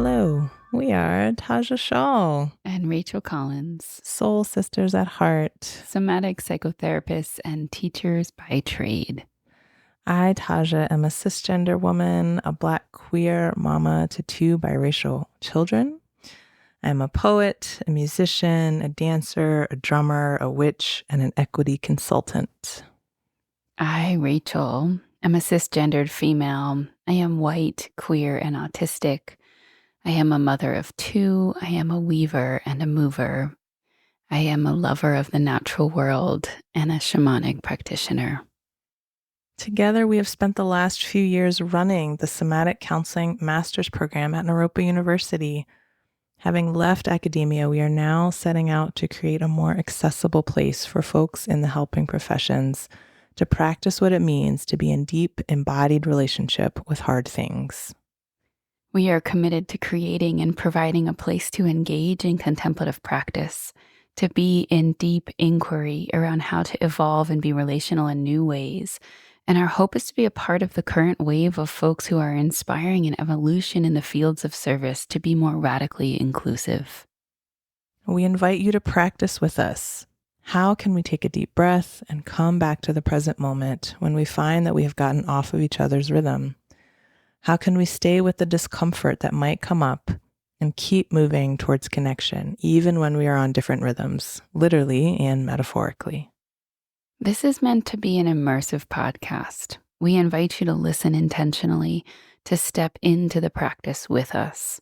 Hello, we are Tajah Shaw, and Rachael Collins, soul sisters at heart. somatic psychotherapists and teachers by trade. I, Tajah, am a cisgender woman, a Black queer mama to two biracial children. I'm a poet, a musician, a dancer, a drummer, a witch, and an equity consultant. I, Rachael, am a cisgendered female. I am white, queer, and autistic. I am a mother of two. I am a weaver and a mover. I am a lover of the natural world and a shamanic practitioner. Together, we have spent the last few years running the Somatic Counseling Master's Program at Naropa University. Having left academia, we are now setting out to create a more accessible place for folks in the helping professions to practice what it means to be in deep, embodied relationship with hard things. We are committed to creating and providing a place to engage in contemplative practice, to be in deep inquiry around how to evolve and be relational in new ways. And our hope is to be a part of the current wave of folks who are inspiring an evolution in the fields of service to be more radically inclusive. We invite you to practice with us. How can we take a deep breath and come back to the present moment when we find that we have gotten off of each other's rhythm? How can we stay with the discomfort that might come up and keep moving towards connection, even when we are on different rhythms, literally and metaphorically? This is meant to be an immersive podcast. We invite you to listen intentionally, to step into the practice with us.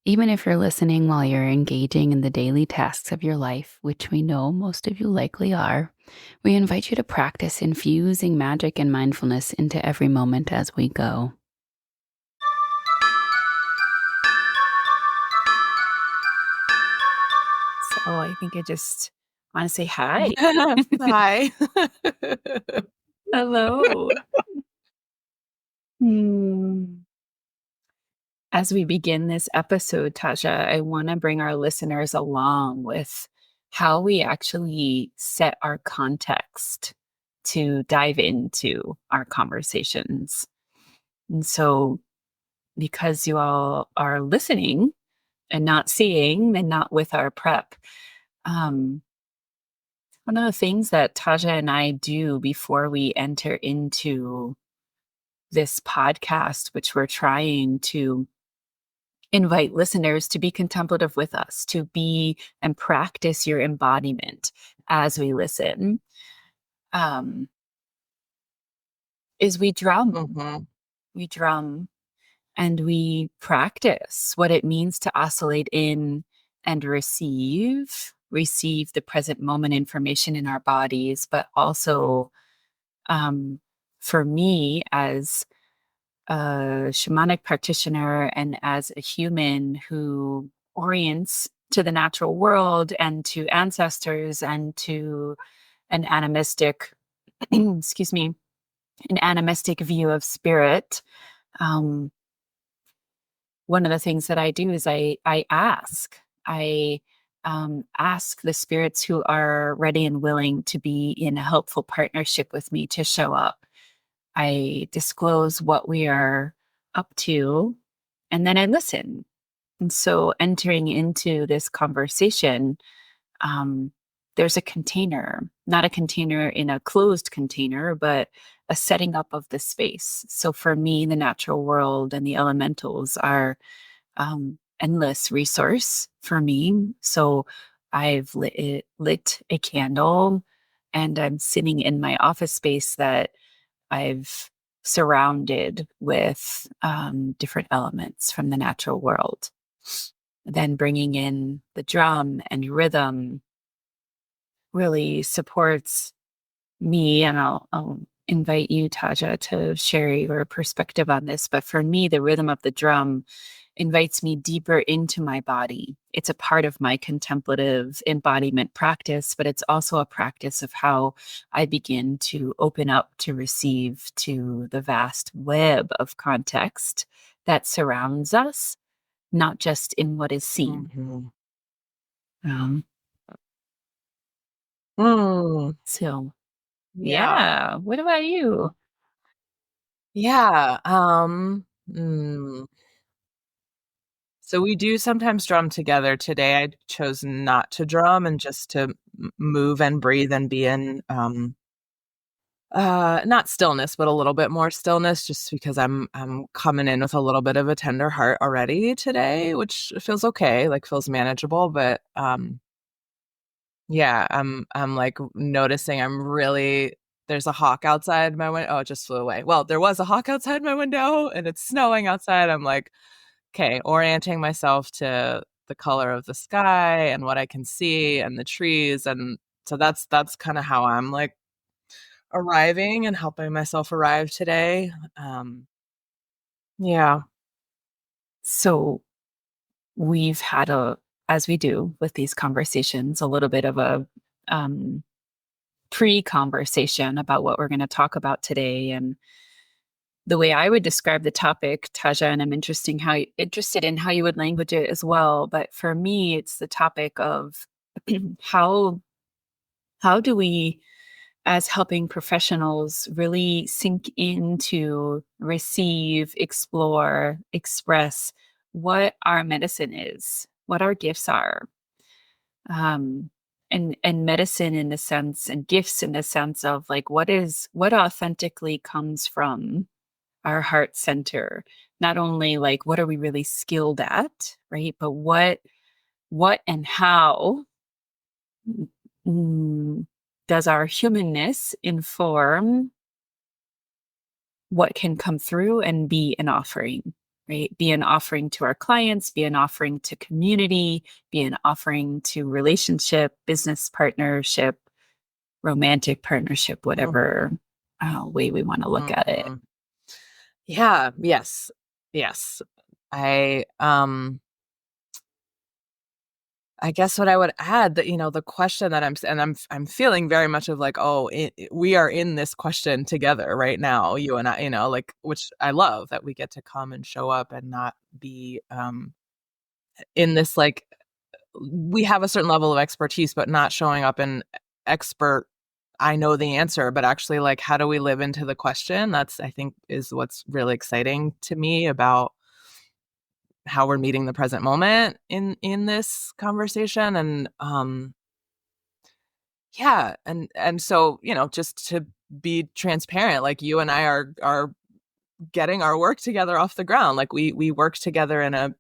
Even if you're listening while you're engaging in the daily tasks of your life, which we know most of you likely are, we invite you to practice infusing magic and mindfulness into every moment as we go. So I think I just want to say hi. Hi. Hello. As we begin this episode, Tajah, I want to bring our listeners along with how we actually set our context to dive into our conversations. And so, because you all are listening and not seeing and not with our prep, one of the things that Tajah and I do before we enter into this podcast, which we're trying to invite listeners to be contemplative with us, to be and practice your embodiment as we listen, is we drum. Mm-hmm. We drum and we practice what it means to oscillate in and receive the present moment information in our bodies, but also for me as a shamanic practitioner and as a human who orients to the natural world and to ancestors and to an animistic, excuse me, an animistic view of spirit. One of the things that I do is I ask the spirits who are ready and willing to be in a helpful partnership with me to show up. I disclose what we are up to, and then I listen. And so entering into this conversation, there's a container, not a container in a closed container, but a setting up of the space. So for me, the natural world and the elementals are endless resource for me. So I've lit a candle and I'm sitting in my office space that I've surrounded with different elements from the natural world. Then bringing in the drum and rhythm really supports me. And I'll invite you, Tajah, to share your perspective on this. But for me, the rhythm of the drum invites me deeper into my body. It's a part of my contemplative embodiment practice, but it's also a practice of how I begin to open up to receive to the vast web of context that surrounds us, not just in what is seen. Mm-hmm. So, yeah. What about you? Yeah. So we do sometimes drum together. Today I chose not to drum and just to move and breathe and be in not stillness, but a little bit more stillness, just because I'm coming in with a little bit of a tender heart already today, which feels okay, like feels manageable. But yeah, I'm like noticing I'm really there's a hawk outside my window. Oh, it just flew away. Well, there was a hawk outside my window and it's snowing outside. I'm like, okay, orienting myself to the color of the sky and what I can see and the trees. And so that's kind of how I'm like arriving and helping myself arrive today. Yeah. So we've had as we do with these conversations, a little bit of a um, pre-conversation about what we're going to talk about today. And the way I would describe the topic, Tajah, and I'm interested in how you would language it as well. But for me, it's the topic of how how do we, as helping professionals, really sink into, receive, explore, express what our medicine is, what our gifts are, um, and medicine in the sense, and gifts in the sense of like what authentically comes from our heart center. Not only like what are we really skilled at, right? But what and how mm, does our humanness inform what can come through and be an offering, right? Be an offering to our clients, be an offering to community, be an offering to relationship, business partnership, romantic partnership, whatever way we want to look at it. Mm-hmm. Yeah, yes. Yes. I I guess what I would add that the question that I'm feeling very much of like, oh, we are in this question together right now, you and I, like, which I love that we get to come and show up and not be in this like we have a certain level of expertise, but not showing up in expert. I know the answer, but actually, like, how do we live into the question? That's, I think, is what's really exciting to me about how we're meeting the present moment in this conversation. And yeah, and so just to be transparent, like you and I are getting our work together off the ground. Like we worked together in a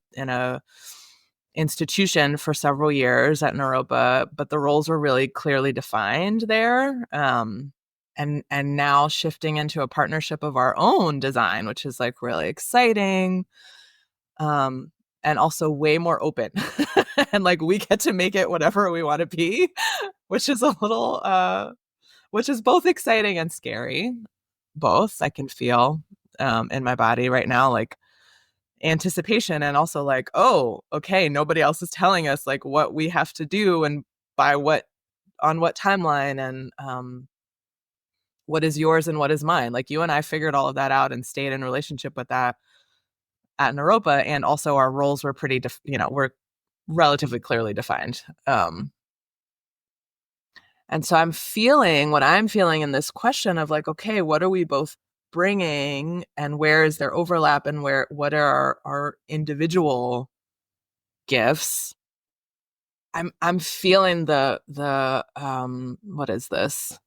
institution for several years at Naropa, but the roles were really clearly defined there. And now shifting into a partnership of our own design, which is like really exciting. Um, and also way more open. And like we get to make it whatever we want to be, which is a little which is both exciting and scary. Both I can feel in my body right now, like anticipation and also like, oh, okay, nobody else is telling us like what we have to do and by what on what timeline and what is yours and what is mine. Like you and I figured all of that out and stayed in relationship with that at Naropa, and also our roles were were relatively clearly defined. And so I'm feeling what I'm feeling in this question of like, okay, what are we both bringing and where is there overlap and what are our individual gifts? I'm feeling the what is this?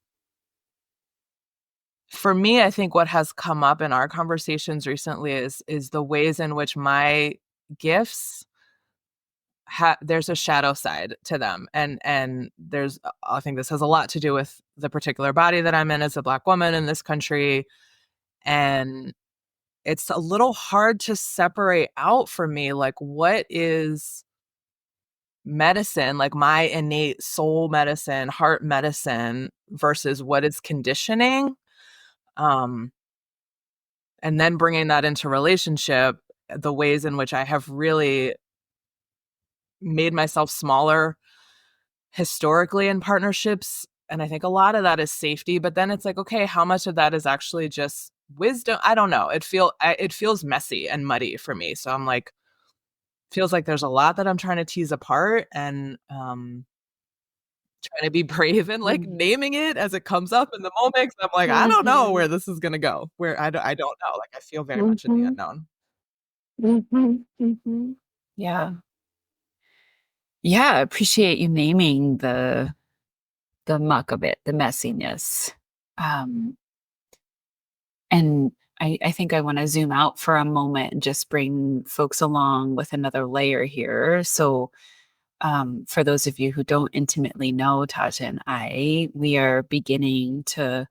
For me, I think what has come up in our conversations recently is the ways in which my gifts there's a shadow side to them. And there's I think this has a lot to do with the particular body that I'm in as a Black woman in this country. And it's a little hard to separate out for me, like, what is medicine, like my innate soul medicine, heart medicine, versus what is conditioning. Um, and then bringing that into relationship, the ways in which I have really made myself smaller historically in partnerships. And I think a lot of that is safety, but then it's like, okay, how much of that is actually just wisdom? I don't know. It feels messy and muddy for me. So I'm like, feels like there's a lot that I'm trying to tease apart and trying to be brave and like Mhm. naming it as it comes up in the moment. 'Cause I'm like, I don't know Mhm. where this is gonna go. Where I don't know. Like I feel very much in the Mhm. unknown. Mhm. Mhm. Yeah. Yeah. I appreciate you naming the muck of it, the messiness. Um, and I think I want to zoom out for a moment and just bring folks along with another layer here. So, for those of you who don't intimately know Tajah and I, we are beginning to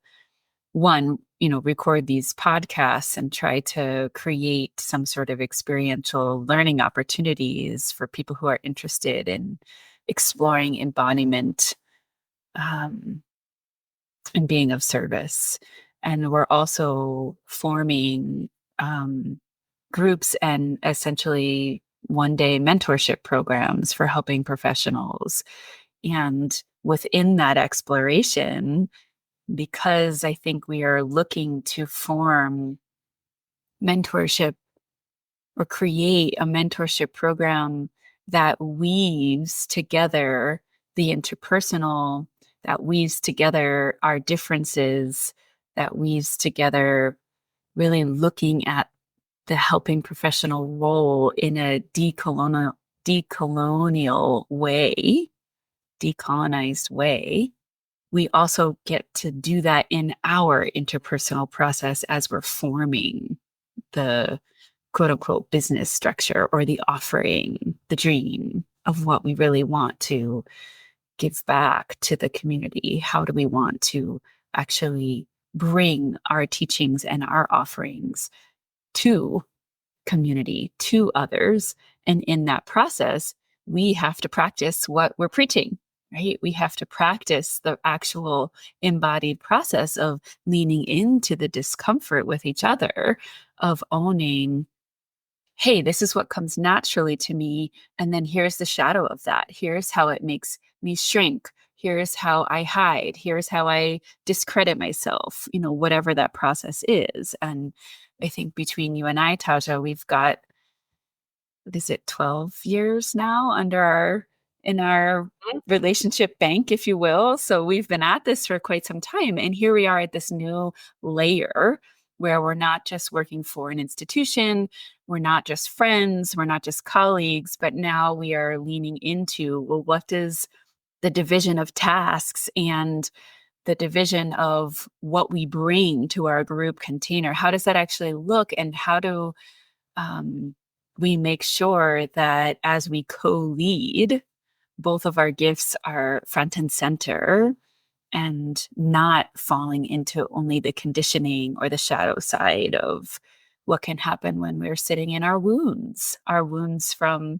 one, record these podcasts and try to create some sort of experiential learning opportunities for people who are interested in exploring embodiment, um, and being of service. And we're also forming um, groups and essentially one day mentorship programs for helping professionals. And within that exploration, because I think we are looking to form mentorship or create a mentorship program that weaves together the interpersonal, that weaves together our differences, that weaves together really looking at the helping professional role in a decolonial way, decolonized way. We also get to do that in our interpersonal process as we're forming the quote unquote business structure or the offering, the dream of what we really want to give back to the community. How do we want to actually bring our teachings and our offerings to community, to others? And in that process, we have to practice what we're preaching, right? We have to practice the actual embodied process of leaning into the discomfort with each other, of owning, hey, this is what comes naturally to me. And then here's the shadow of that. Here's how it makes me shrink. Here's how I hide. Here's how I discredit myself, whatever that process is. And I think between you and I, Tajah, we've got, what is it, 12 years now in our relationship bank, if you will. So we've been at this for quite some time. And here we are at this new layer where we're not just working for an institution, we're not just friends, we're not just colleagues, but now we are leaning into, well, what does the division of tasks and the division of what we bring to our group container, how does that actually look? And how do um, we make sure that as we co-lead, both of our gifts are front and center and not falling into only the conditioning or the shadow side of what can happen when we're sitting in our wounds from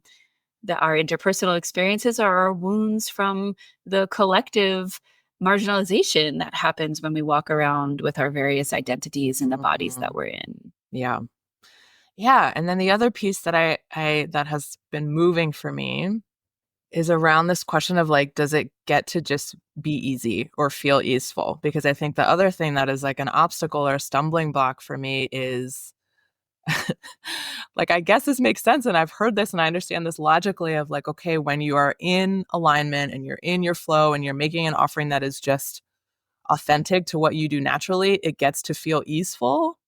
our interpersonal experiences, or our wounds from the collective marginalization that happens when we walk around with our various identities and the bodies that we're in. Yeah. Yeah. And then the other piece that I that has been moving for me is around this question of like, does it get to just be easy or feel easeful? Because I think the other thing that is like an obstacle or a stumbling block for me is like, I guess this makes sense. And I've heard this and I understand this logically of like, okay, when you are in alignment and you're in your flow and you're making an offering that is just authentic to what you do naturally, it gets to feel easeful.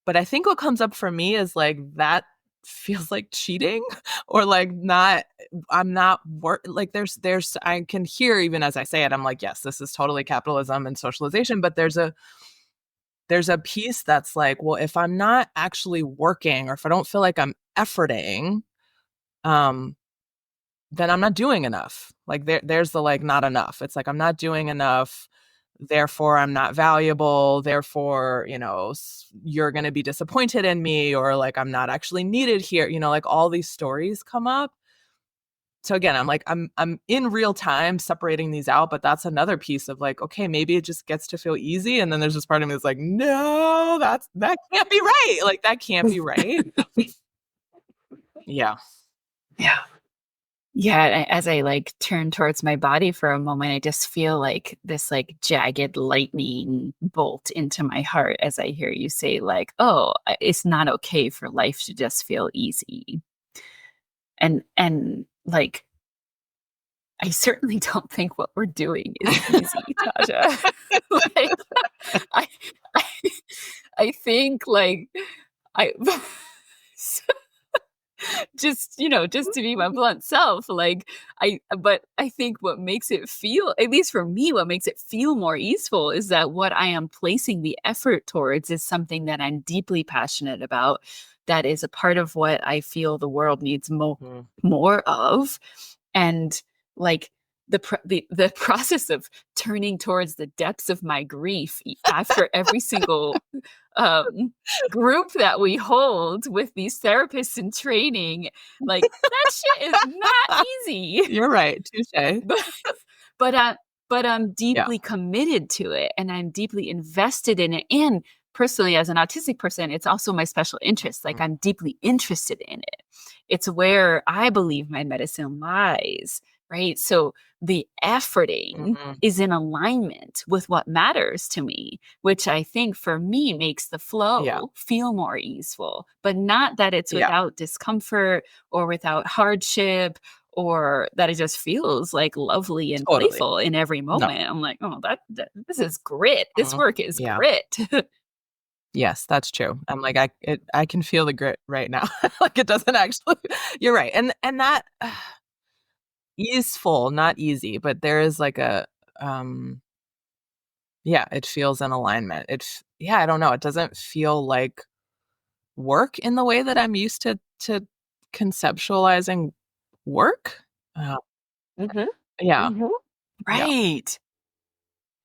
But I think what comes up for me is like that feels like cheating or like not I'm not like there's I can hear even as I say it I'm like yes this is totally capitalism and socialization but there's a piece that's like well if I'm not actually working or if I don't feel like I'm efforting um then I'm not doing enough. Like there's the like not enough. It's like I'm not doing enough. Therefore, I'm not valuable. Therefore, you're going to be disappointed in me or like I'm not actually needed here. Like all these stories come up. So again, I'm like I'm in real time separating these out, but that's another piece of like, okay, maybe it just gets to feel easy. And then there's this part of me that's like, no, that can't be right. Like that can't be right. Yeah. Yeah. Yeah, as I like turn towards my body for a moment, I just feel like this like jagged lightning bolt into my heart as I hear you say like, "Oh, it's not okay for life to just feel easy." And like I certainly don't think what we're doing is easy, Tasha. Like I, I I think like I just, just to be my blunt self. Like but I think what makes it feel, at least for me, what makes it feel more easeful is that what I am placing the effort towards is something that I'm deeply passionate about. That is a part of what I feel the world needs Mm. more of. And like the process of turning towards the depths of my grief after every single um group that we hold with these therapists in training, like that shit is not easy. You're right. Touche. but but uh but I'm Yeah. deeply committed to it, and I'm deeply invested in it. And personally, as an autistic person, it's also my special interest. Like, Mm. I'm deeply interested in it. It's where I believe my medicine lies, right? So the efforting Mhm. is in alignment with what matters to me, which I think for me makes the Yeah. flow feel more easeful, but not that it's Yeah. without discomfort or without hardship, or that it just feels like lovely and Totally. playful in every No. moment. I'm like, oh, this is grit. This Mhm. work is Yeah. grit. Yes, that's true. I'm like, I can feel the grit right now. Like, it doesn't actually you're right. And that easeful, not easy, but there is like um yeah, it feels in alignment. Yeah, I don't know. It doesn't feel like work in the way that I'm used to conceptualizing work. Uh, hmm yeah. hmm Yeah. Right.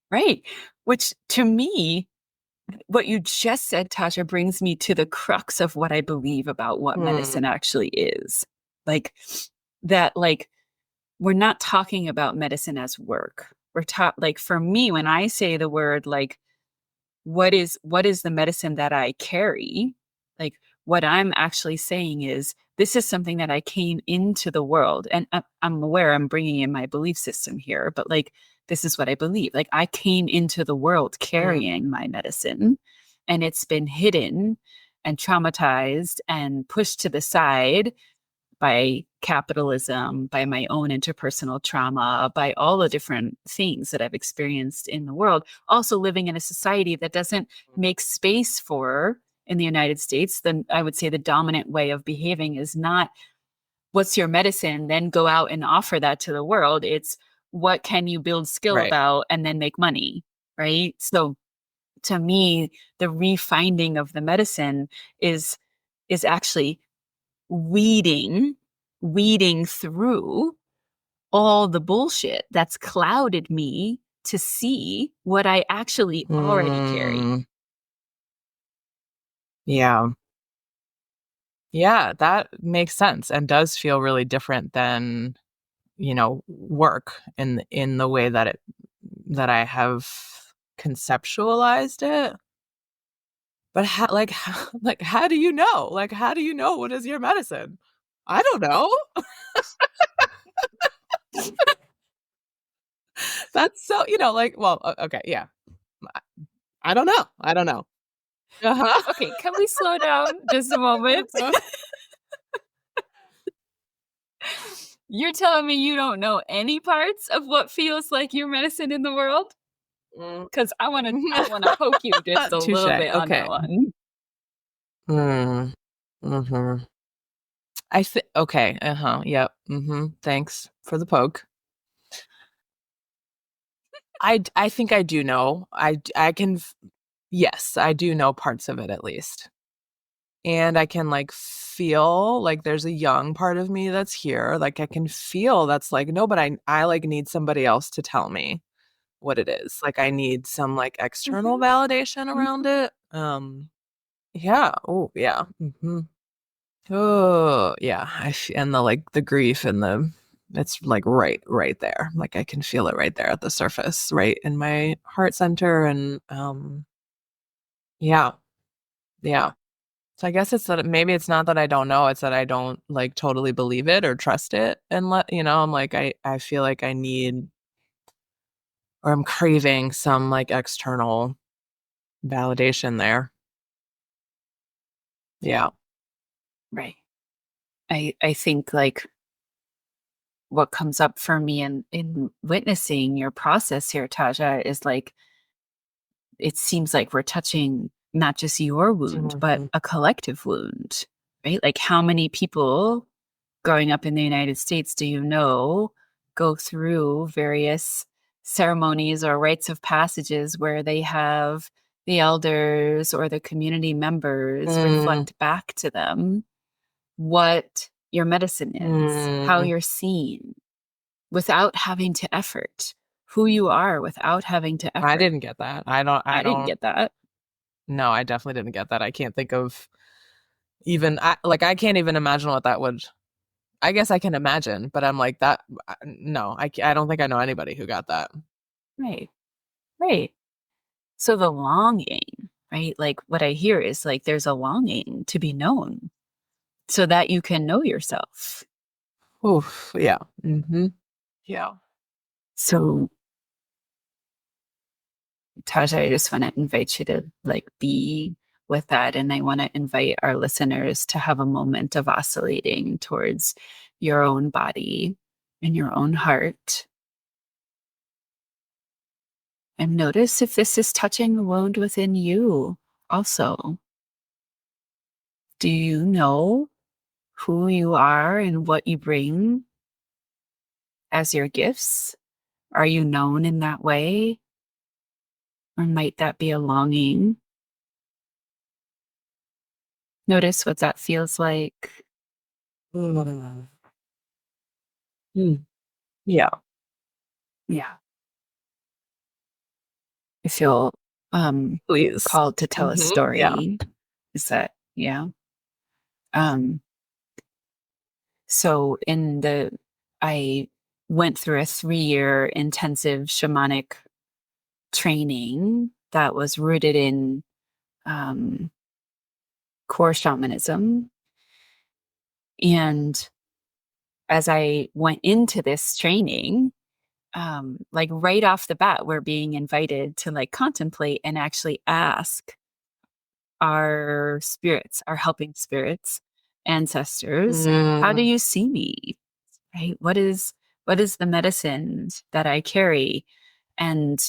Right. Which to me, what you just said, Tasha, brings me to the crux of what I believe about what medicine Mm. actually is. Like that, like, we're not talking about medicine as work. We're taught, like, for me, when I say the word, like, what is the medicine that I carry? Like, what I'm actually saying is this is something that I came into the world, and I'm aware I'm bringing in my belief system here, but like, this is what I believe. Like, I came into the world Mm. carrying my medicine, and it's been hidden and traumatized and pushed to the side by capitalism, by my own interpersonal trauma, by all the different things that I've experienced in the world. Also, living in a society that doesn't make space for, in the United States, then I would say the dominant way of behaving is not what's your medicine, then go out and offer that to the world. It's what can you build skill Right. about and then make money, right? So to me, the refinding of the medicine is actually weeding weeding through all the bullshit that's clouded me to see what I actually already carry. Mm. Yeah. Yeah, that makes sense and does feel really different than, work in the way that I have conceptualized it. But how do you know? Like, how do you know what is your medicine? I don't know. That's so, like, well, okay, yeah. I I don't know. I don't know. Uh-huh. Okay, can we slow down just a moment? You're telling me you don't know any parts of what feels like your medicine in the world? Mm. Because I wanna poke you just a little Touche. bit on that Okay. one. Mm. Mhm. I think okay, uh-huh, yep, thanks for the poke. I think I do know. I can yes, I do know parts of it at least. And I can, like, feel like there's a young part of me that's here, like, I can feel that's like, "No, but I, like, need somebody else to tell me what it is." Like, I need some, like, external Mhm, validation around mhm. it. Yeah, oh, yeah, mhm. Oh, yeah, and the grief and it's, like, right there. Like, I can feel it right there at the surface, right in my heart center, and, yeah, yeah. So I guess it's that maybe it's not that I don't know, it's that I don't, like, totally believe it or trust it, and I'm like, I feel like I need or I'm craving some, like, external validation there. Yeah. Right. I think, like, what comes up for me in witnessing your process here, Taja, is like, it seems like we're touching not just your wound, but Mhm. a collective wound, right? Like how many people growing up in the United States do you know go through various ceremonies or rites of passages where they have the elders or the community members Mm, reflect back to them what your medicine is, how mm. you're seen without having to effort, who you are without having to I effort. didn't get that. I I didn't don't, get that. no, I definitely didn't get that. I can't think of even, I can't even imagine what that would, I guess I can imagine, but I'm like that. No, I don't think I know anybody who got that. Right. Right. So the longing, right? Like what I hear is like there's a longing to be known so that you can know yourself. Oof, yeah. Yeah. So, Tajah, I just want to invite you to like be with that. And I want to invite our listeners to have a moment of oscillating towards your own body and your own heart. And notice if this is touching a wound within you also. Do you know who you are and what you bring as your gifts? Are you known in that way? Or might that be a longing? Notice what that feels like. Mm. Mm. Yeah. Yeah. I feel Please. called to tell a Yeah. story. Is that, yeah. Um, so I went through a 3-year intensive shamanic training that was rooted in um, core shamanism. And as I went into this training, like right off the bat, we're being invited to like contemplate and actually ask our spirits, our helping spirits, ancestors, how do Mm. you see me? Right? What is the medicine that I carry? And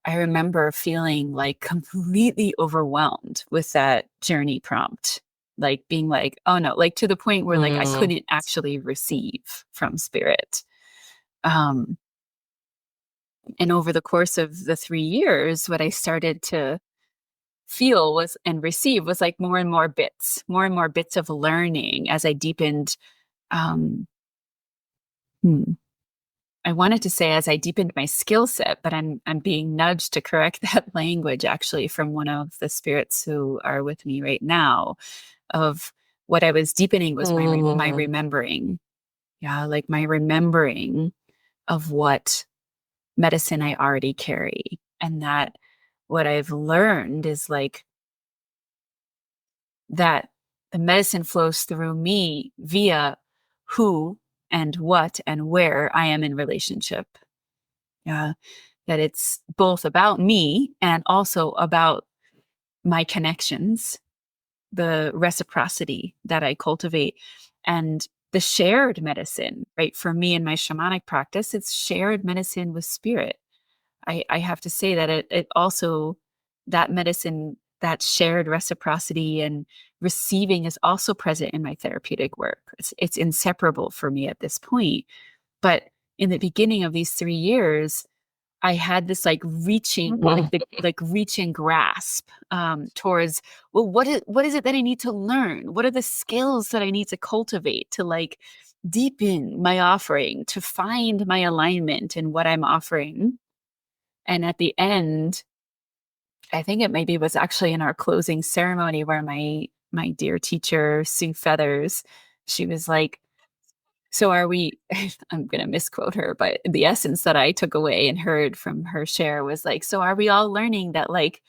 I remember feeling like completely overwhelmed with that journey prompt, like being like, oh no, like to the point where like I Mm. couldn't actually receive from spirit. Um, and over the course of the 3 years, what I started to feel was and receive was like more and more bits of learning as I deepened. Um, hmm, I wanted to say as I deepened my skill set, but I'm being nudged to correct that language actually from one of the spirits who are with me right now. Of what I was deepening was my Mm. remembering, yeah, like my remembering of what medicine I already carry, and that what I've learned is like that the medicine flows through me via who and what and where I am in relationship. Yeah, that it's both about me and also about my connections, the reciprocity that I cultivate, and the shared medicine, right? For me in my shamanic practice, it's shared medicine with spirit. I have to say that it also, that medicine, that shared reciprocity and receiving is also present in my therapeutic work. It's inseparable for me at this point. But in the beginning of these 3 years, I had this like reaching, like the like reaching grasp towards, well, what is it that I need to learn? What are the skills that I need to cultivate to like deepen my offering, to find my alignment in what I'm offering? And at the end, I think it maybe was actually in our closing ceremony where my dear teacher, Sue Feathers, she was like, so are we, I'm going to misquote her, but the essence that I took away and heard from her share was like, so are we all learning that like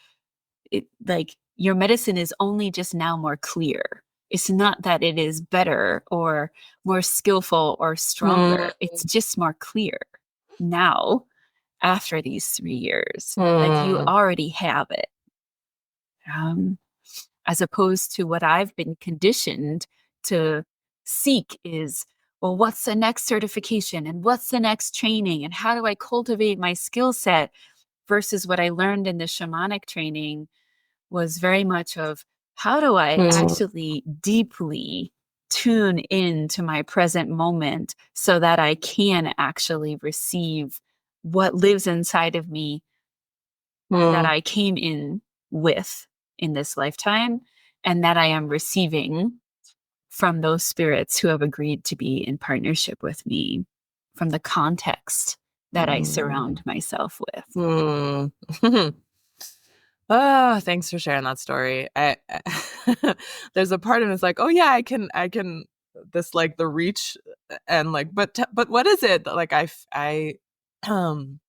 like your medicine is only just now more clear. It's not that it is better or more skillful or stronger. It's just more clear now after these 3 years. Like you Mm. already have it. Um, as opposed to what I've been conditioned to seek is, well, what's the next certification and what's the next training and how do I cultivate my skill set versus what I learned in the shamanic training was very much of How do I Mm. actually deeply tune into my present moment so that I can actually receive what lives inside of me that Mm. I came in with in this lifetime and that I am receiving from those spirits who have agreed to be in partnership with me, from the context that I Mm. surround myself with. Mm. Oh, thanks for sharing that story. There's a part of me that's like, oh yeah, I can this like the reach and like, but what is it? Like um,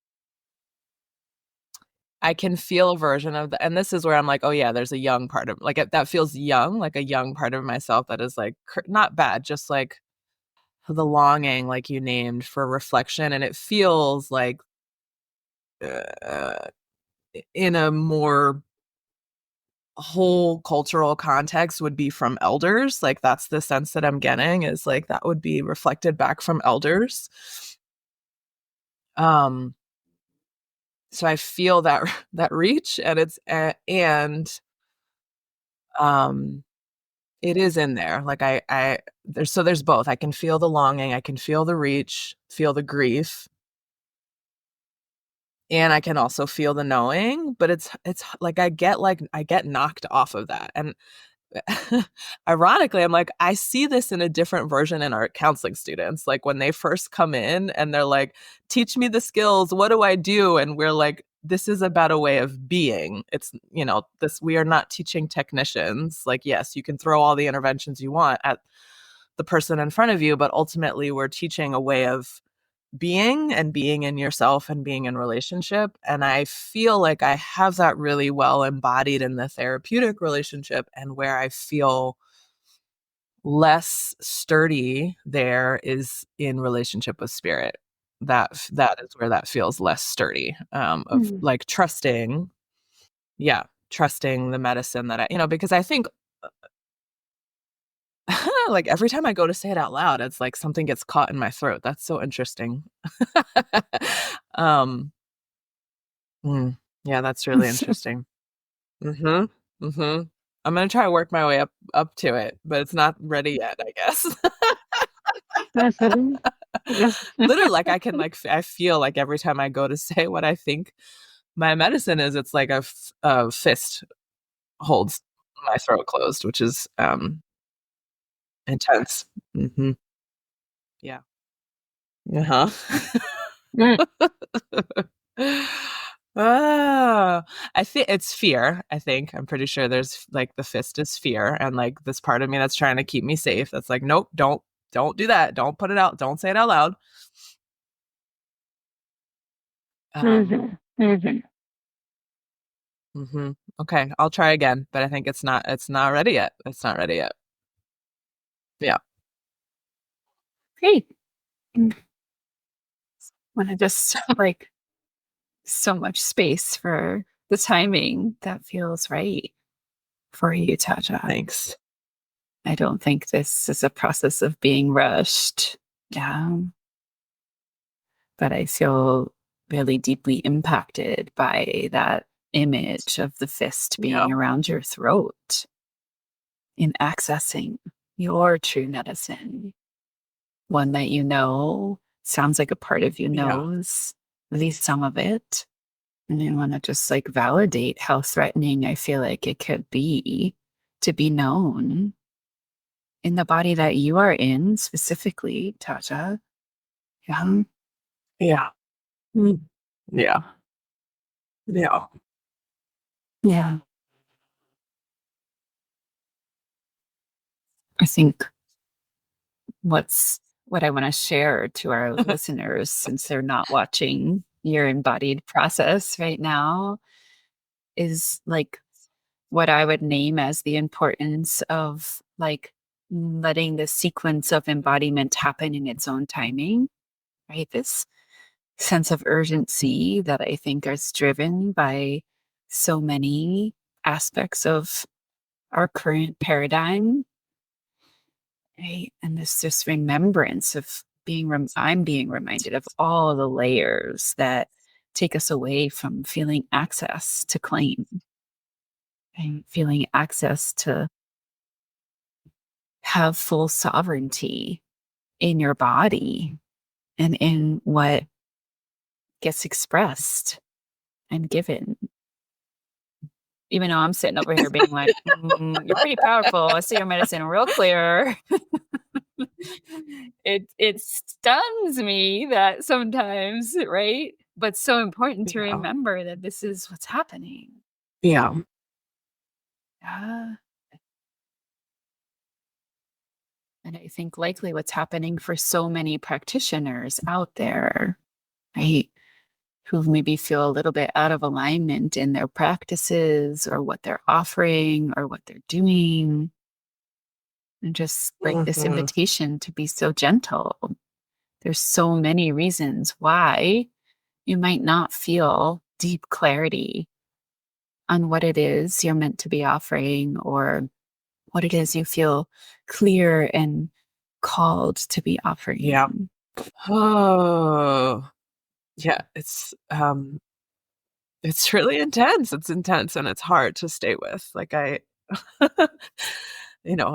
I can feel a version of the, and this is where I'm like, oh yeah, there's a young part of like that feels young, like a young part of myself that is like not bad, just like the longing, like you named for reflection, and it feels like uh, in a more whole cultural context would be from elders. Like that's the sense that I'm getting is like that would be reflected back from elders. Um, so I feel that that reach, and and um, it is in there. Like there's both. I can feel the longing, I can feel the reach, feel the grief, and I can also feel the knowing. But it's like I get knocked off of that, and ironically, I'm like, I see this in a different version in our counseling students. Like when they first come in and they're like, teach me the skills. What do I do? And we're like, this is about a way of being. It's, this, we are not teaching technicians. Like, yes, you can throw all the interventions you want at the person in front of you, but ultimately we're teaching a way of being and being in yourself and being in relationship. And I feel like I have that really well embodied in the therapeutic relationship, and where I feel less sturdy there is in relationship with spirit. That is where that feels less sturdy, of Mm. like trusting, yeah, trusting the medicine that because I think like every time I go to say it out loud, it's like something gets caught in my throat. That's so interesting. um Mm. Yeah, that's really interesting. Mhm. Mhm. I'm gonna try to work my way up to it, but it's not ready yet, I guess. Literally, like I can like I feel like every time I go to say what I think my medicine is, it's like a fist holds my throat closed, which is intense. Mhm. Yeah. Uh-huh. Mm. Ah, I think it's fear. I think I'm pretty sure there's like the fist is fear, and like this part of me that's trying to keep me safe. That's like, nope, don't do that. Don't put it out. Don't say it out loud. Um, Mhm. Mhm. okay, I'll try again, but I think it's not ready yet. It's not ready yet. Yeah. Great. Want to just like so much space for the timing that feels right for you, Taja. Thanks. I don't think this is a process of being rushed. Yeah. But I feel really deeply impacted by that image of the fist Yeah. being around your throat in accessing your true medicine, one that you know sounds like a part of you Yeah. knows at least some of it. And I want to just like validate how threatening I feel like it could be to be known in the body that you are in, specifically, Taja. Yeah. Yeah. Mm. Yeah. Yeah. Yeah. I think what I want to share to our listeners, since they're not watching your embodied process right now, is like what I would name as the importance of like letting the sequence of embodiment happen in its own timing, right? This sense of urgency that I think is driven by so many aspects of our current paradigm, right? And this remembrance of I'm being reminded of all the layers that take us away from feeling access to claim. and feeling access to have full sovereignty in your body and in what gets expressed and given. Even though I'm sitting over here being like, you're pretty powerful. I see your medicine real clear. It stuns me that sometimes, right? But so important to Yeah. remember that this is what's happening. Yeah. Yeah. And I think likely what's happening for so many practitioners out there, right? Who maybe feel a little bit out of alignment in their practices or what they're offering or what they're doing. And just like this Mhm. invitation to be so gentle. There's so many reasons why you might not feel deep clarity on what it is you're meant to be offering or what it is you feel clear and called to be Yeah. offering. Oh, yeah. It's really intense. It's intense and it's hard to stay with. Like I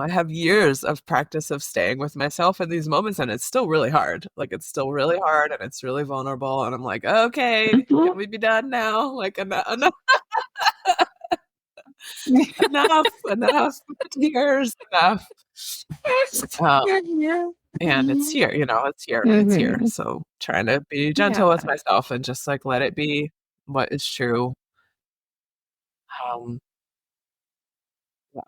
have years of practice of staying with myself in these moments and it's still really hard. Like it's still really hard and it's really vulnerable. And I'm like, okay, can we be done now? Like enough, enough tears, enough. Um, Yeah. and it's here, it's here. Mhm. So trying to be gentle with Yeah. myself and just like let it be what is true. Um, yeah.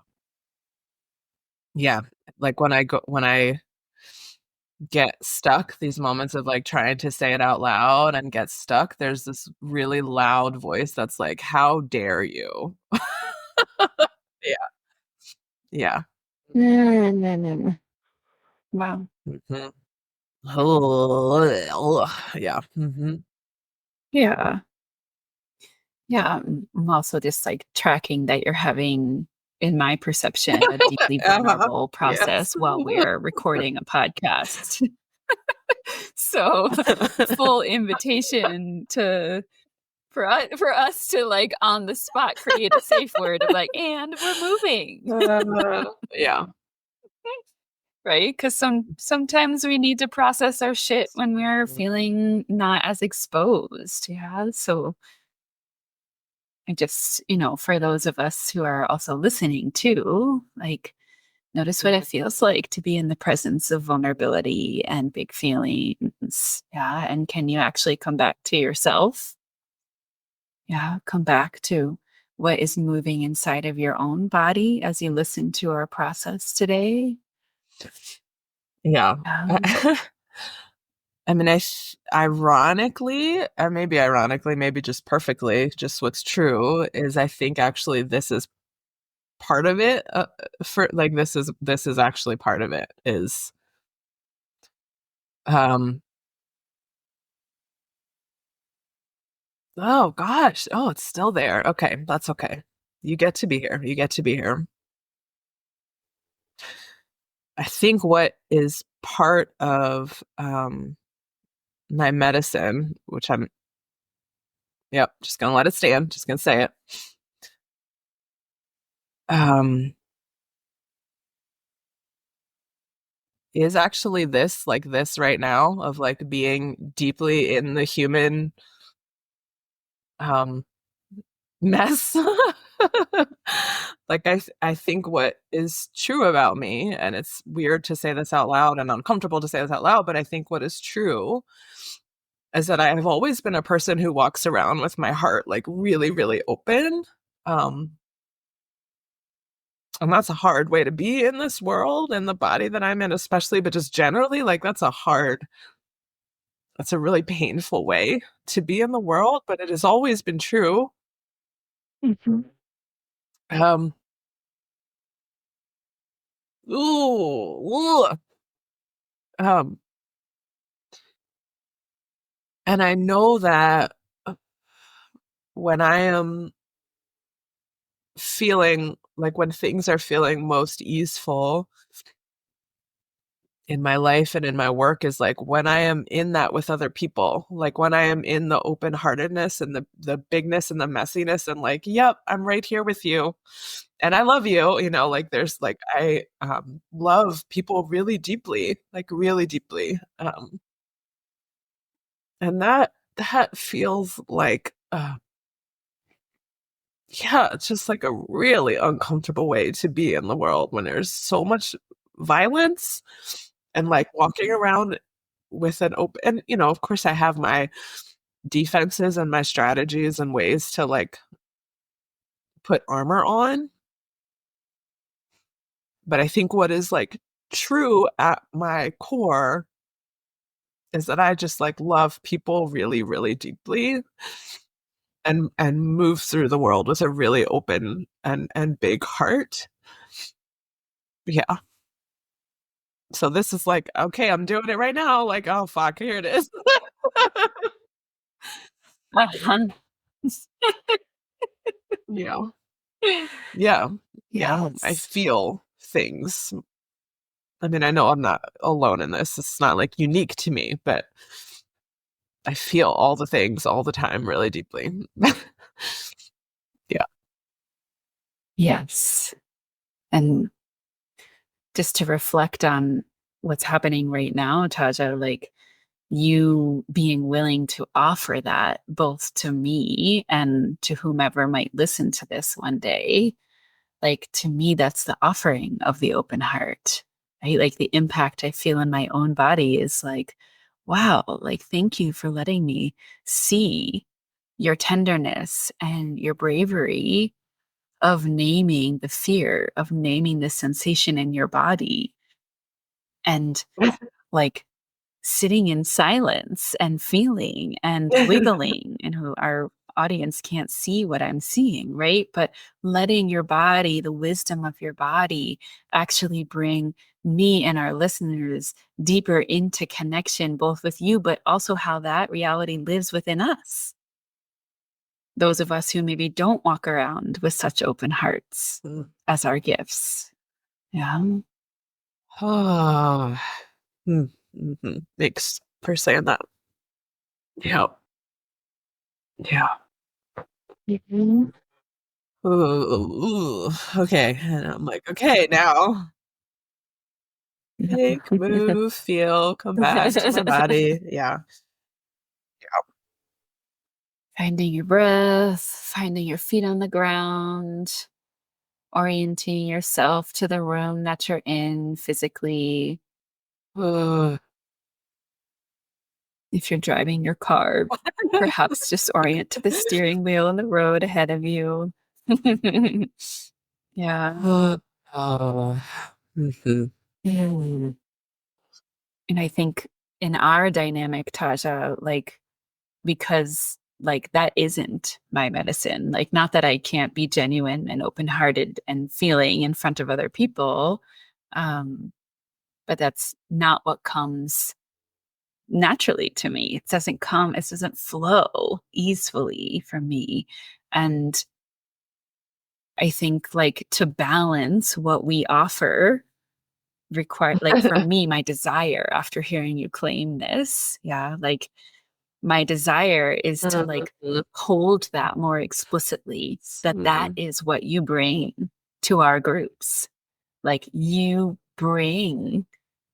Yeah. Like when I get stuck, these moments of like trying to say it out loud and get stuck, there's this really loud voice that's like, how dare you? Yeah. Yeah. Mm. Wow. Mhm. Oh, yeah. Yeah. Yeah. I'm also just like tracking that you're having, in my perception, a deeply Uh-huh. vulnerable Yes. process while we're recording a podcast. So, full invitation to for us to like on the spot create a safe word of like, and we're moving, Yeah. right? Because sometimes we need to process our shit when we're feeling not as exposed. Yeah. So I just, for those of us who are also listening too, like notice what it feels like to be in the presence of vulnerability and big feelings. Yeah. And can you actually come back to yourself? Yeah. Come back to what is moving inside of your own body as you listen to our process today. Yeah. Um, I mean, ironically, or maybe ironically, maybe just perfectly, just what's true is I think actually this is part of it. For like this is actually part of it is um oh gosh, oh it's still there. Okay, that's okay. You get to be here. You get to be here. I think what is part of my medicine, which I'm yep, just gonna let it stand, just gonna say it. Um is actually this like this right now of like being deeply in the human um mess. Like I think what is true about me, and it's weird to say this out loud and uncomfortable to say this out loud, but I think what is true is that I have always been a person who walks around with my heart like really, really open. Um, and that's a hard way to be in this world and the body that I'm in, especially, but just generally, like that's a really painful way to be in the world, but it has always been true. mhm. Um, ooh, um, and I know that when I am feeling like when things are feeling most easeful, in my life and in my work is like when I am in that with other people, like when I am in the open-heartedness and the bigness and the messiness and like, yep, I'm right here with you. And I love you, like there's like I love people really deeply, like really deeply. And that feels like yeah, it's just like a really uncomfortable way to be in the world when there's so much violence and like walking around with an open, and of course I have my defenses and my strategies and ways to like put armor on, but I think what is like true at my core is that I just like love people really, really deeply and move through the world with a really open and big heart. Yeah. So this is like, okay, I'm doing it right now. Like, oh fuck, here it is. Uh-huh. Yeah. Yeah. Yeah. I Yes. feel things. I mean, I know I'm not alone in this. It's not like unique to me, but I feel all the things all the time really deeply. Yeah. Yes. And just to reflect on what's happening right now, Tajah, like you being willing to offer that both to me and to whomever might listen to this one day, like to me, that's the offering of the open heart, right? Like the impact I feel in my own body is like, wow, like thank you for letting me see your tenderness and your bravery of naming the fear, of naming the sensation in your body, and like sitting in silence and feeling and wiggling, and who our audience can't see what I'm seeing, right? But letting your body, the wisdom of your body, actually bring me and our listeners deeper into connection, both with you, but also how that reality lives within us. Those of us who maybe don't walk around with such open hearts as our gifts. Yeah. Oh, thanks for saying that. Yeah. Yeah. Mhm. Ooh, okay. And I'm like, okay, now think, move, feel, come back to my body. Yeah. Finding your breath, finding your feet on the ground, orienting yourself to the room that you're in physically. Uh, If you're driving your car, perhaps just orient to the steering wheel on the road ahead of you. Yeah. oh, mhm. Mm. And I think in our dynamic, Tasha, like, because like that isn't my medicine. Like, not that I can't be genuine and open hearted and feeling in front of other people. Um, but that's not what comes naturally to me. It doesn't flow easily for me. And I think like to balance what we offer require, like for me, my desire after hearing you claim this, yeah, like my desire is to like hold that more explicitly, that that Mhm. is what you bring to our groups. Like you bring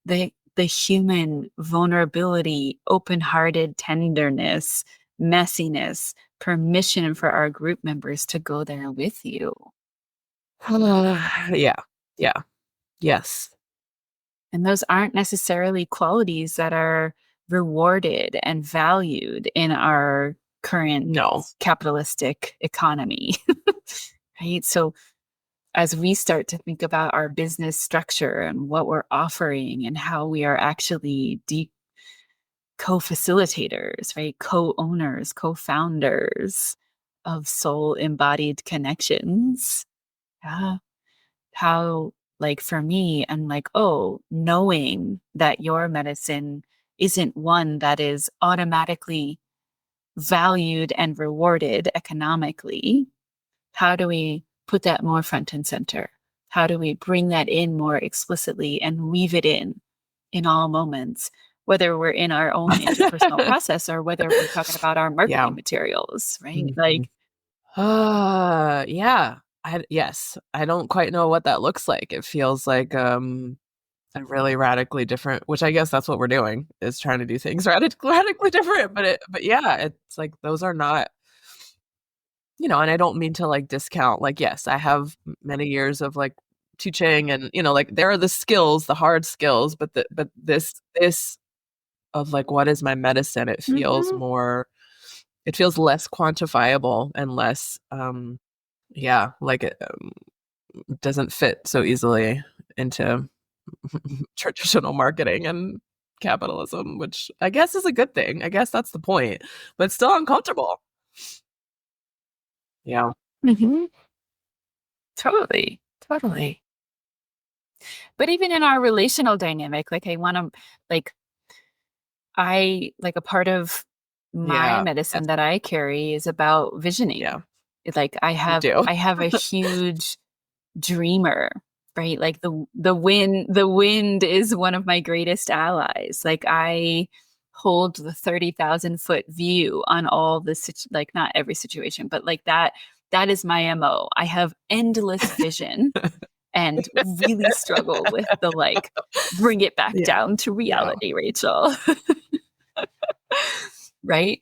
the human vulnerability, open-hearted tenderness, messiness, permission for our group members to go there with you. Yeah. Yeah. Yes. And those aren't necessarily qualities that are rewarded and valued in our current No. capitalistic economy. Right? So as we start to think about our business structure and what we're offering and how we are actually co-facilitators, right? Co-owners, co-founders of soul embodied connections. Yeah. How, like for me, I'm like, oh, knowing that your medicine isn't one that is automatically valued and rewarded economically. How do we put that more front and center? How do we bring that in more explicitly and weave it in in all moments, whether we're in our own interpersonal process or whether we're talking about our marketing materials, right? Like, Yeah. Yes. I don't quite know what that looks like. It feels like a really radically different, which I guess that's what we're doing, is trying to do things radically different. But yeah, it's like those are not, and I don't mean to like discount, like, yes, I have many years of like teaching and, like there are the skills, the hard skills, but this of like, what is my medicine? It feels it feels less quantifiable and less, yeah, like it doesn't fit so easily into traditional marketing and capitalism, which I guess is a good thing. I guess that's the point, but it's still uncomfortable. Yeah. Totally. But even in our relational dynamic, like a part of my Yeah. medicine that I carry is about visioning. Yeah. It's like I have a huge dreamer, right? Like the wind is one of my greatest allies. Like I hold the 30,000-foot view on all the like not every situation, but like that is my MO. I have endless vision and really struggle with the like bring it back down to reality, Rachel. Right?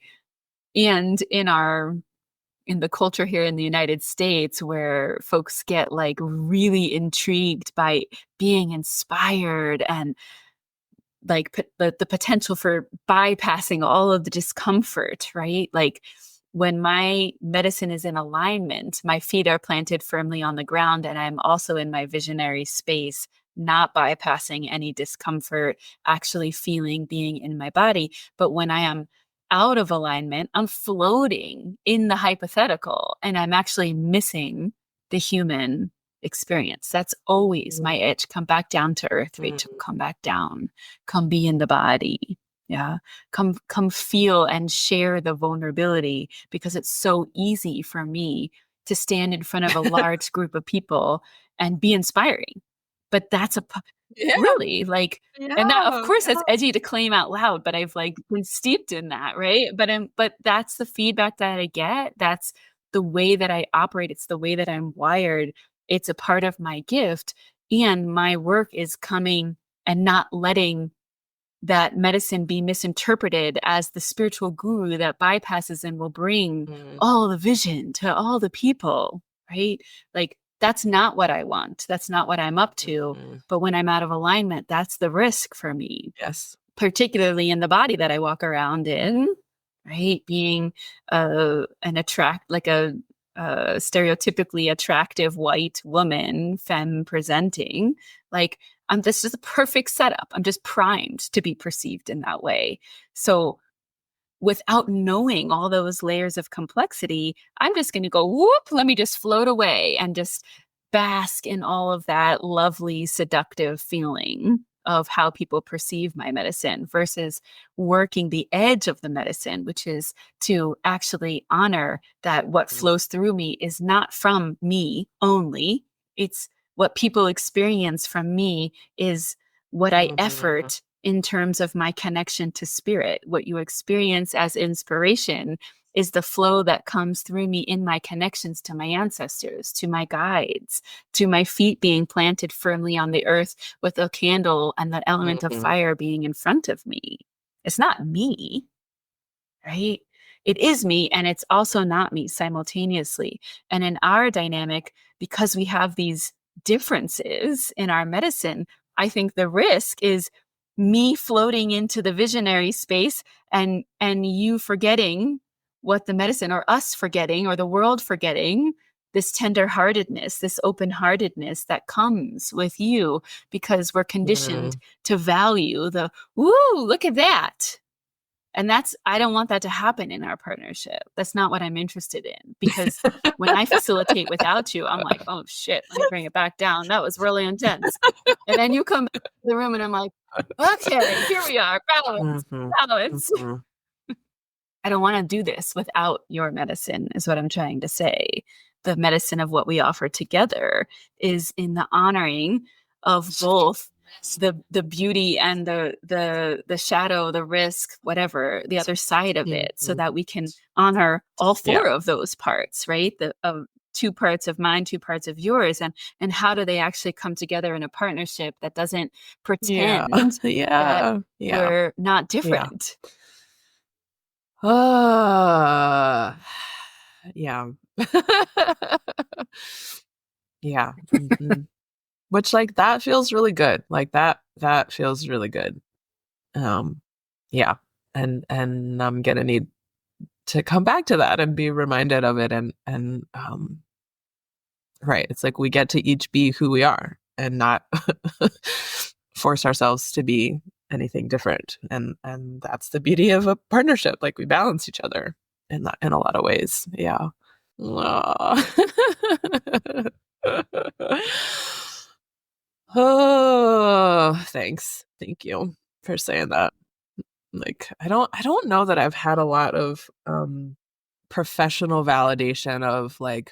And in the culture here in the United States, where folks get like really intrigued by being inspired and like the potential for bypassing all of the discomfort, right? Like when my medicine is in alignment, my feet are planted firmly on the ground, and I'm also in my visionary space, not bypassing any discomfort, actually feeling being in my body. But when I am out of alignment, I'm floating in the hypothetical and I'm actually missing the human experience. That's always my itch. Come back down to earth, Rachel. Come back down. Come be in the body. Yeah. Come feel and share the vulnerability, because it's so easy for me to stand in front of a large group of people and be inspiring. But that's really like, and that of course that's edgy to claim out loud, but I've like been steeped in that, right? But that's the feedback that I get. That's the way that I operate. It's the way that I'm wired. It's a part of my gift, and my work is coming and not letting that medicine be misinterpreted as the spiritual guru that bypasses and will bring all the vision to all the people, right? Like that's not what I want. That's not what I'm up to. But when I'm out of alignment, that's the risk for me. Yes. Particularly in the body that I walk around in, right? Being a stereotypically attractive white woman, femme presenting, like this is a perfect setup. I'm just primed to be perceived in that way. So without knowing all those layers of complexity, I'm just going to go, whoop, let me just float away and just bask in all of that lovely, seductive feeling of how people perceive my medicine, versus working the edge of the medicine, which is to actually honor that what flows through me is not from me only. It's what people experience from me is what I effort in terms of my connection to spirit. What you experience as inspiration is the flow that comes through me in my connections to my ancestors, to my guides, to my feet being planted firmly on the earth with a candle and the element of fire being in front of me. It's not me, right? It is me, and it's also not me simultaneously. And in our dynamic, because we have these differences in our medicine, I think the risk is me floating into the visionary space and you forgetting what the medicine, or us forgetting, or the world forgetting this tenderheartedness, this open-heartedness that comes with you, because we're conditioned to value the, woo, look at that. And I don't want that to happen in our partnership. That's not what I'm interested in, because when I facilitate without you, I'm like, oh shit, let me bring it back down. That was really intense. And then you come back to the room and I'm like, okay, here we are. Balance. I don't want to do this without your medicine, is what I'm trying to say. The medicine of what we offer together is in the honoring of both the beauty and the shadow, the risk, whatever, the other side of it, so that we can honor all four of those parts, right? The of 2 parts of mine, 2 parts of yours, and how do they actually come together in a partnership that doesn't pretend that we're not different? Yeah. Yeah. Mhm. Which, like, that feels really good. Like, that feels really good. Yeah. And I'm gonna need to come back to that and be reminded of it, and right. It's like we get to each be who we are and not force ourselves to be anything different. And that's the beauty of a partnership. Like, we balance each other in that, in a lot of ways. Yeah. Oh, thanks. Thank you for saying that. Like, I don't know that I've had a lot of professional validation of, like,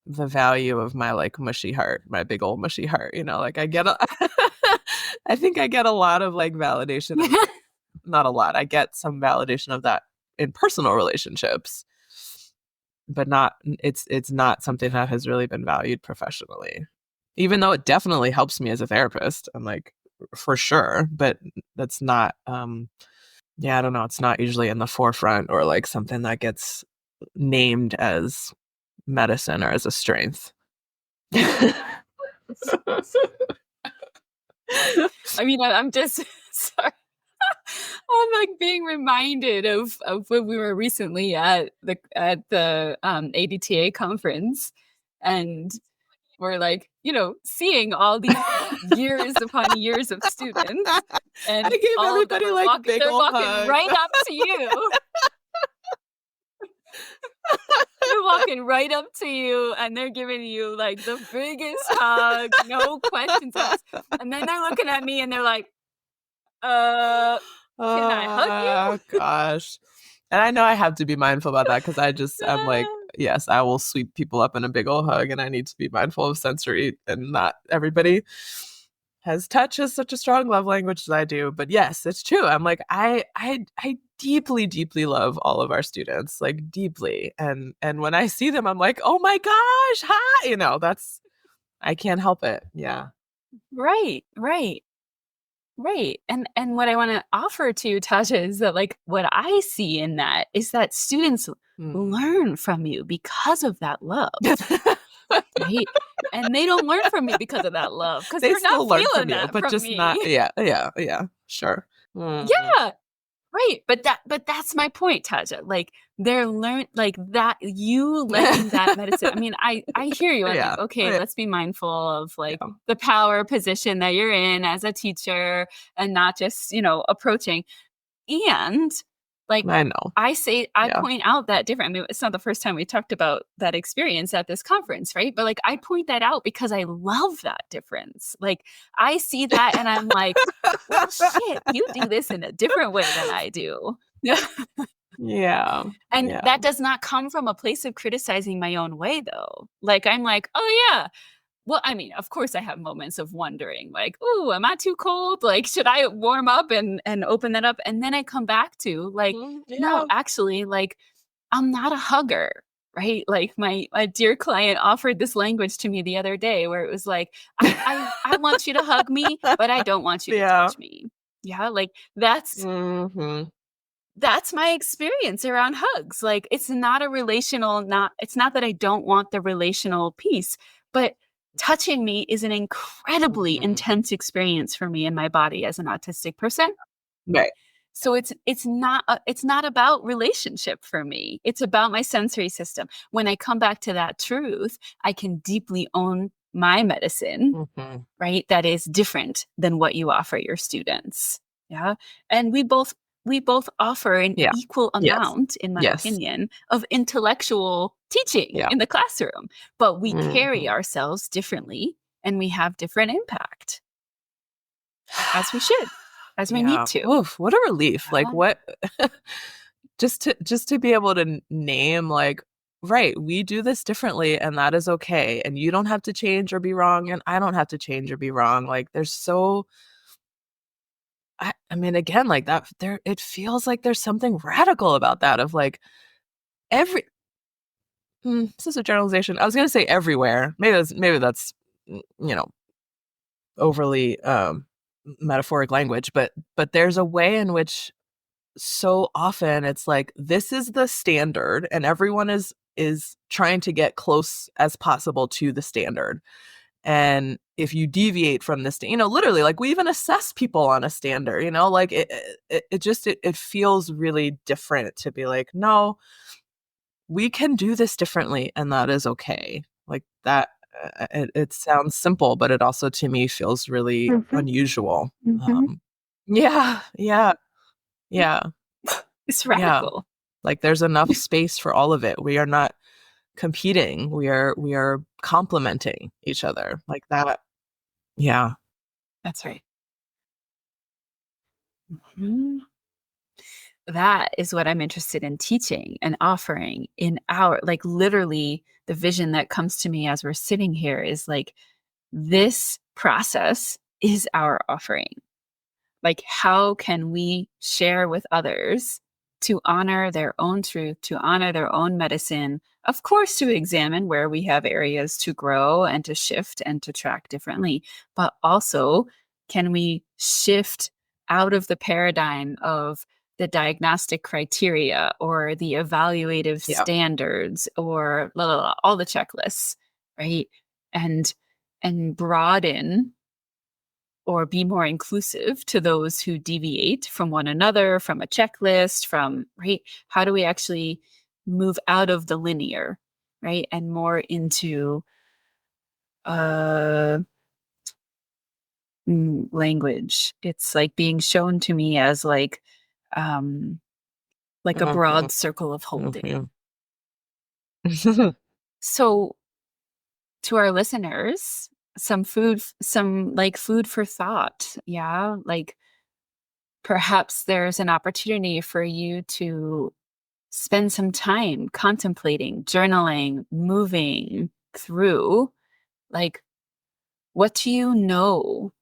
the value of my, like, mushy heart, my big old mushy heart, like, I get a I think I get a lot of, like, validation of, not a lot, I get some validation of that in personal relationships, but not, it's not something that has really been valued professionally. Even though it definitely helps me as a therapist, I'm like, for sure, but that's not, yeah, I don't know, it's not usually in the forefront or, like, something that gets named as medicine or as a strength. I mean, I'm just sorry. I'm like being reminded of when we were recently at the ADTA conference, and we're like, seeing all these years upon years of students, and I gave all of them everybody, are like, walking, big they're ol' walking hugs. right up to you. They're walking right up to you, and they're giving you, like, the biggest hug, no questions asked. And then they're looking at me and they're like, can I hug you? Gosh. And I know I have to be mindful about that because I'm like, yes, I will sweep people up in a big old hug, and I need to be mindful of sensory, and not everybody has touch as such a strong love language as I do. But yes, it's true. I'm like, I deeply, deeply love all of our students, like, deeply. And when I see them, I'm like, oh my gosh, hi, that's, I can't help it. Yeah. Right. And what I want to offer to you, Tasha, is that, like, what I see in that is that students learn from you because of that love. Right? And they don't learn from me because of that love, because they're not feeling that but from just me. not. Yeah. Sure. Yeah. Right. But that's my point, Taja. Like, they're like that, you letting that medicine. I mean, I hear you. I'm like, okay, let's be mindful of, like, the power position that you're in as a teacher, and not just, approaching. And, like, I know. I point out that different. I mean, it's not the first time we talked about that experience at this conference, right? But, like, I point that out because I love that difference. Like, I see that and I'm like, well, shit, you do this in a different way than I do. Yeah. And that does not come from a place of criticizing my own way, though. Like, I'm like, oh yeah. Well, I mean, of course I have moments of wondering, like, ooh, am I too cold? Like, should I warm up and open that up? And then I come back to, like, no, actually, like, I'm not a hugger, right? Like, my dear client offered this language to me the other day where it was like, I want you to hug me, but I don't want you to touch me. Yeah, like, that's my experience around hugs. Like, it's not a relational, it's not that I don't want the relational piece, but touching me is an incredibly intense experience for me in my body as an autistic person. Right. So it's not about relationship for me. It's about my sensory system. When I come back to that truth, I can deeply own my medicine, right? That is different than what you offer your students. Yeah. And we both offer an equal amount, in my opinion, of intellectual teaching in the classroom, but we carry ourselves differently, and we have different impact, as we should, as we need to. Oof, what a relief. Like, what just to be able to name, like, right, we do this differently and that is okay. And you don't have to change or be wrong, and I don't have to change or be wrong. Like there's so I mean, again, like that there it feels like there's something radical about that of like every this is a generalization. I was gonna say everywhere. Maybe that's overly metaphoric language, but there's a way in which so often it's like this is the standard and everyone is trying to get close as possible to the standard. And if you deviate from this, literally, like we even assess people on a standard, like it feels really different to be like, no, we can do this differently and that is okay. Like that, it sounds simple, but it also to me feels really unusual. Yeah, yeah, yeah, It's yeah. radical. Like there's enough space for all of it. We are not competing. We are complementing each other like that. Yeah. That's right. Mhm. That is what I'm interested in teaching and offering in our, like, literally the vision that comes to me as we're sitting here is like, this process is our offering. Like, how can we share with others to honor their own truth, to honor their own medicine? Of course, to examine where we have areas to grow and to shift and to track differently. But also, can we shift out of the paradigm of the diagnostic criteria or the evaluative Yeah. standards or all the checklists, right? And broaden or be more inclusive to those who deviate from one another, from a checklist, from, right? How do we actually move out of the linear, right? And more into uh language. It's like being shown to me as um like a broad circle of holding. So to our listeners, some like food for thought. Yeah. Like perhaps there's an opportunity for you to spend some time contemplating, journaling, moving through, like, what do you know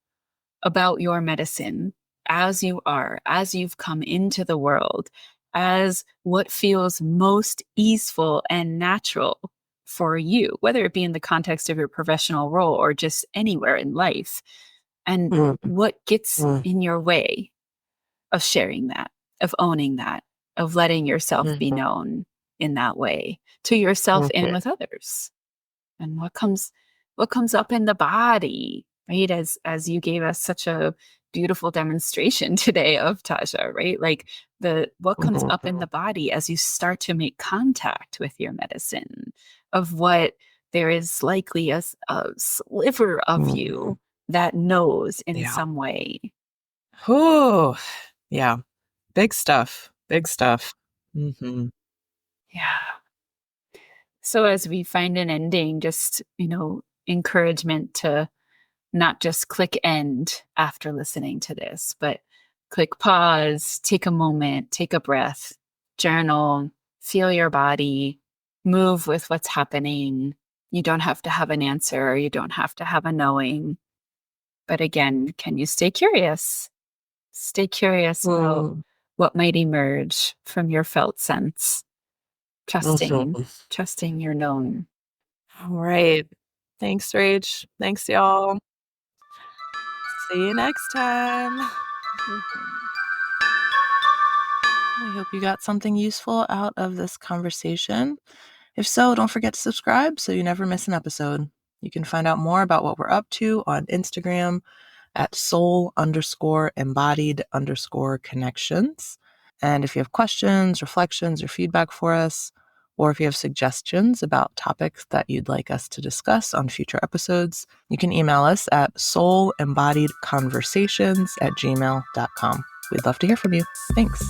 about your medicine as you are, as you've come into the world, as what feels most easeful and natural for you, whether it be in the context of your professional role or just anywhere in life, and what gets in your way of sharing that, of owning that, of letting yourself be known in that way to yourself and with others. And what comes up in the body, right? As you gave us such a beautiful demonstration today of Tajah, right? Like the what comes up in the body as you start to make contact with your medicine, of what there is likely a sliver of you that knows in Yeah. some way. Oh, yeah. Big stuff. Big stuff. Mm-hmm. Yeah. So as we find an ending, just, encouragement to not just click end after listening to this, but click pause, take a moment, take a breath, journal, feel your body, move with what's happening. You don't have to have an answer. You don't have to have a knowing. But again, can you stay curious? Stay curious about what might emerge from your felt sense. Trusting your known. All right. Thanks, Rach. Thanks, y'all. See you next time. We hope you got something useful out of this conversation. If so, don't forget to subscribe so you never miss an episode. You can find out more about what we're up to on Instagram at soul_embodied_connections. And if you have questions, reflections, or feedback for us, or if you have suggestions about topics that you'd like us to discuss on future episodes, you can email us at soulembodiedconversations@gmail.com. We'd love to hear from you. Thanks.